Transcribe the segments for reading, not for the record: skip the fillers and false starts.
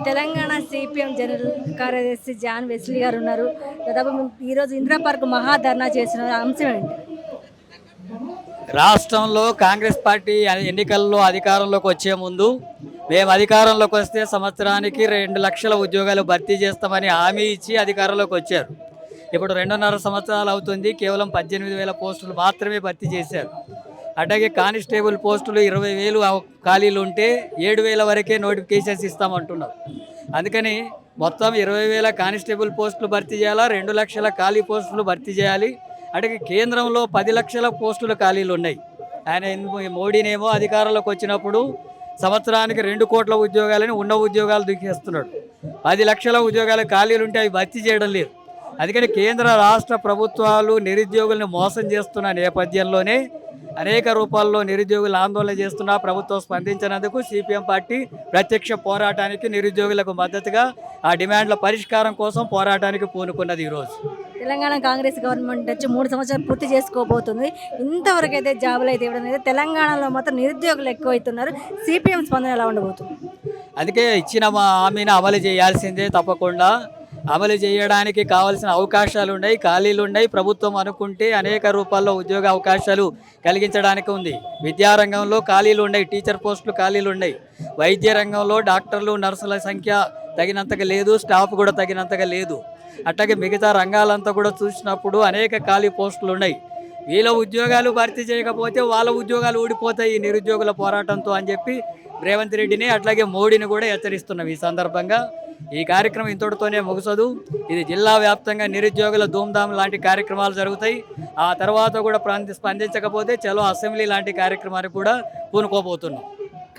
Telangana CPM general కార్యదర్శి John Wesley గారు ఉన్నారు. దాదాపు ఈరోజు ఇందిరా పార్క్ మహాధర్నా చేసిన అంశం ఏంటి? రాష్ట్రంలో కాంగ్రెస్ పార్టీ ఎన్నికల్లో అధికారంలోకి వచ్చే ముందు మేము అధికారంలోకి వస్తే సంవత్సరానికి 2 లక్షల ఉద్యోగాలు భర్తీ చేస్తామని హామీ ఇచ్చి అధికారంలోకి వచ్చారు. ఇప్పుడు 2.5 సంవత్సరాలు అవుతుంది. కేవలం 18,000 పోస్టులు మాత్రమే భర్తీ చేశారు. అట్లాగే కానిస్టేబుల్ పోస్టులు 20,000 ఖాళీలు ఉంటే 7,000 వరకే నోటిఫికేషన్స్ ఇస్తామంటున్నారు. అందుకని మొత్తం 20,000 కానిస్టేబుల్ పోస్టులు భర్తీ చేయాలా, 2 లక్షల ఖాళీ పోస్టులు భర్తీ చేయాలి. అంటే కేంద్రంలో 10 లక్షల పోస్టుల ఖాళీలు ఉన్నాయి. మోడీనేమో అధికారంలోకి వచ్చినప్పుడు సంవత్సరానికి 2 కోట్ల ఉద్యోగాలని ఉన్న ఉద్యోగాలు దిగేస్తున్నాడు. 10 లక్షల ఉద్యోగాల ఖాళీలు ఉంటే అవి భర్తీ చేయడం లేదు. అందుకని కేంద్ర రాష్ట్ర ప్రభుత్వాలు నిరుద్యోగులను మోసం చేస్తున్న నేపథ్యంలోనే అనేక రూపాల్లో నిరుద్యోగులు ఆందోళన చేస్తున్న ప్రభుత్వం స్పందించినందుకు సిపిఎం పార్టీ ప్రత్యక్ష పోరాటానికి నిరుద్యోగులకు మద్దతుగా ఆ డిమాండ్ల పరిష్కారం కోసం పోరాటానికి పూనుకున్నది. ఈరోజు తెలంగాణ కాంగ్రెస్ గవర్నమెంట్ వచ్చి 3 సంవత్సరాలు పూర్తి చేసుకోబోతుంది. ఇంతవరకు అయితే జాబులు అయితే ఇవ్వడం లేదు. తెలంగాణలో మాత్రం నిరుద్యోగులు ఎక్కువవుతున్నారు. సిపిఎం స్పందన ఎలా ఉండబోతుంది? అందుకే ఇచ్చిన మా హామీని అమలు చేయాల్సిందే. తప్పకుండా అమలు చేయడానికి కావాల్సిన అవకాశాలు ఉన్నాయి, ఖాళీలు ఉన్నాయి. ప్రభుత్వం అనుకుంటే అనేక రూపాల్లో ఉద్యోగ అవకాశాలు కలిగించడానికి ఉంది. విద్యారంగంలో ఖాళీలు ఉన్నాయి, టీచర్ పోస్టులు ఖాళీలు ఉన్నాయి. వైద్య రంగంలో డాక్టర్లు నర్సుల సంఖ్య తగినంతగా లేదు, స్టాఫ్ కూడా తగినంతగా లేదు. అట్లాగే మిగతా రంగాలంతా కూడా చూసినప్పుడు అనేక ఖాళీ పోస్టులు ఉన్నాయి. వీళ్ళ ఉద్యోగాలు భర్తీ చేయకపోతే వాళ్ళ ఉద్యోగాలు ఊడిపోతాయి ఈ నిరుద్యోగుల పోరాటంతో అని చెప్పి రేవంత్ రెడ్డిని అట్లాగే మోడీని కూడా హెచ్చరిస్తున్నాం. ఈ సందర్భంగా ఈ కార్యక్రమం ఇంతటితోనే ముగిసదు. ఇది జిల్లా వ్యాప్తంగా నిరుద్యోగుల ధూమ్ధామ్ లాంటి కార్యక్రమాలు జరుగుతాయి. ఆ తర్వాత కూడా స్పందించకపోతే చలో అసెంబ్లీ లాంటి కార్యక్రమానికి కూడా పూనుకోబోతున్నాం.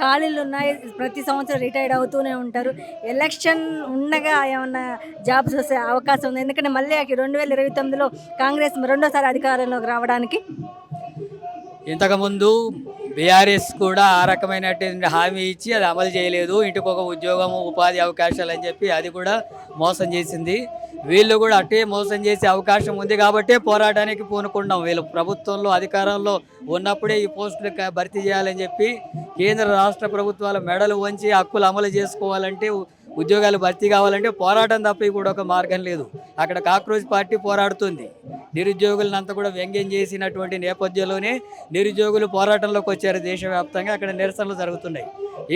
ఖాళీలు ఉన్నాయి, ప్రతి సంవత్సరం రిటైర్డ్ అవుతూనే ఉంటారు. ఎలక్షన్ ఉండగా ఏమన్నా జాబ్స్ వస్తే అవకాశం ఉంది? ఎందుకంటే మళ్ళీ 2029లో కాంగ్రెస్ రెండోసారి అధికారంలోకి రావడానికి ఇంతకుముందు బీఆర్ఎస్ కూడా ఆ రకమైనటువంటి హామీ ఇచ్చి అది అమలు చేయలేదు. ఇంటికొక ఉద్యోగము, ఉపాధి అవకాశాలు అని చెప్పి అది కూడా మోసం చేసింది. వీళ్ళు కూడా అట్టే మోసం చేసే అవకాశం ఉంది కాబట్టే పోరాటానికి పూనుకున్నాం. వీళ్ళు ప్రభుత్వంలో అధికారంలో ఉన్నప్పుడే ఈ పోస్టులు భర్తీ చేయాలని చెప్పి కేంద్ర రాష్ట్ర ప్రభుత్వాల మెడలు వంచి హక్కులు అమలు చేసుకోవాలంటే, ఉద్యోగాలు భర్తీ కావాలంటే పోరాటం తప్ప కూడా ఒక మార్గం లేదు. అక్కడ కాక్రోచ్ పార్టీ పోరాడుతుంది. నిరుద్యోగులంతా కూడా వ్యంగ్యం చేసినటువంటి నేపథ్యంలోనే నిరుద్యోగులు పోరాటంలోకి వచ్చారు. దేశవ్యాప్తంగా అక్కడ నిరసనలు జరుగుతున్నాయి.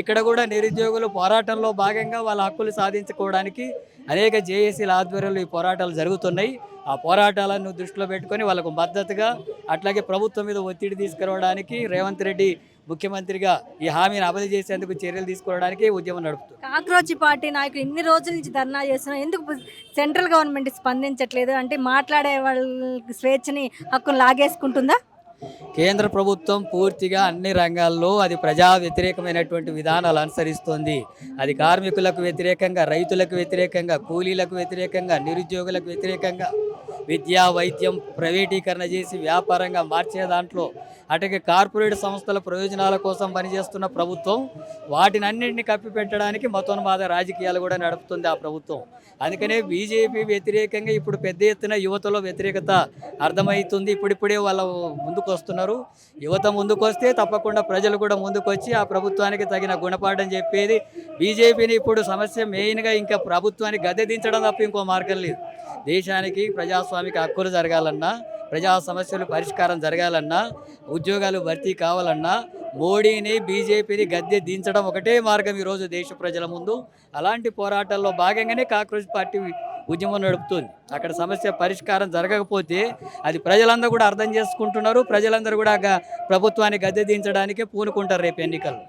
ఇక్కడ కూడా నిరుద్యోగులు పోరాటంలో భాగంగా వాళ్ళ హక్కులు సాధించుకోవడానికి అనేక జేఏసీల ఆధ్వర్యంలో ఈ పోరాటాలు జరుగుతున్నాయి. ఆ పోరాటాలను దృష్టిలో పెట్టుకొని వాళ్ళకు మద్దతుగా అట్లాగే ప్రభుత్వం మీద ఒత్తిడి తీసుకురావడానికి రేవంత్ రెడ్డి ముఖ్యమంత్రిగా ఈ హామీని అమలు చేసేందుకు చర్యలు తీసుకోవడానికి ఉద్యమం నడుపుతుంది. కాక్రోచ్ పార్టీ నాయకులు ఇన్ని రోజుల నుంచి ధర్నా చేస్తున్నారు. ఎందుకు సెంట్రల్ గవర్నమెంట్ స్పందించట్లేదు? అంటే మాట్లాడే వాళ్ళ స్వేచ్ఛని హక్కును లాగేసుకుంటుందా? కేంద్ర ప్రభుత్వం పూర్తిగా అన్ని రంగాల్లో అది ప్రజా వ్యతిరేకమైనటువంటి విధానాలు అనుసరిస్తోంది. అది కార్మికులకు వ్యతిరేకంగా, రైతులకు వ్యతిరేకంగా, కూలీలకు వ్యతిరేకంగా, నిరుద్యోగులకు వ్యతిరేకంగా, విద్యా వైద్యం ప్రైవేటీకరణ చేసి వ్యాపారంగా మార్చే దాంట్లో అటుకే కార్పొరేట్ సంస్థల ప్రయోజనాల కోసం పనిచేస్తున్న ప్రభుత్వం వాటినన్నింటినీ కప్పిపెట్టడానికి మతోన్మాద రాజకీయాలు కూడా నడుపుతుంది ఆ ప్రభుత్వం. అందుకనే బీజేపీ వ్యతిరేకంగా ఇప్పుడు పెద్ద ఎత్తున యువతలో వ్యతిరేకత అర్థమవుతుంది. ఇప్పుడిప్పుడే వాళ్ళ ముందుకు వస్తున్నారు. యువత ముందుకు వస్తే తప్పకుండా ప్రజలు కూడా ముందుకు వచ్చి ఆ ప్రభుత్వానికి తగిన గుణపాఠం చెప్పేది. బీజేపీని ఇప్పుడు సమస్య మెయిన్గా ఇంకా ప్రభుత్వాన్ని గద్దె దించడం తప్ప ఇంకో మార్గం లేదు. దేశానికి ప్రజాస్వామిక హక్కులు జరగాలన్నా, ప్రజా సమస్యలు పరిష్కారం జరగాలన్నా, ఉద్యోగాలు భర్తీ కావాలన్నా మోడీని, బీజేపీని గద్దె దించడం ఒకటే మార్గం ఈరోజు దేశ ప్రజల ముందు. అలాంటి పోరాటాల్లో భాగంగానే కాక్రోచ్ పార్టీ ఉద్యమం నడుపుతుంది. అక్కడ సమస్య పరిష్కారం జరగకపోతే అది ప్రజలందరూ కూడా అర్థం చేసుకుంటున్నారు. ప్రజలందరూ కూడా ప్రభుత్వాన్ని గద్దె దించడానికే పూనుకుంటారు రేపు ఎన్నికలు.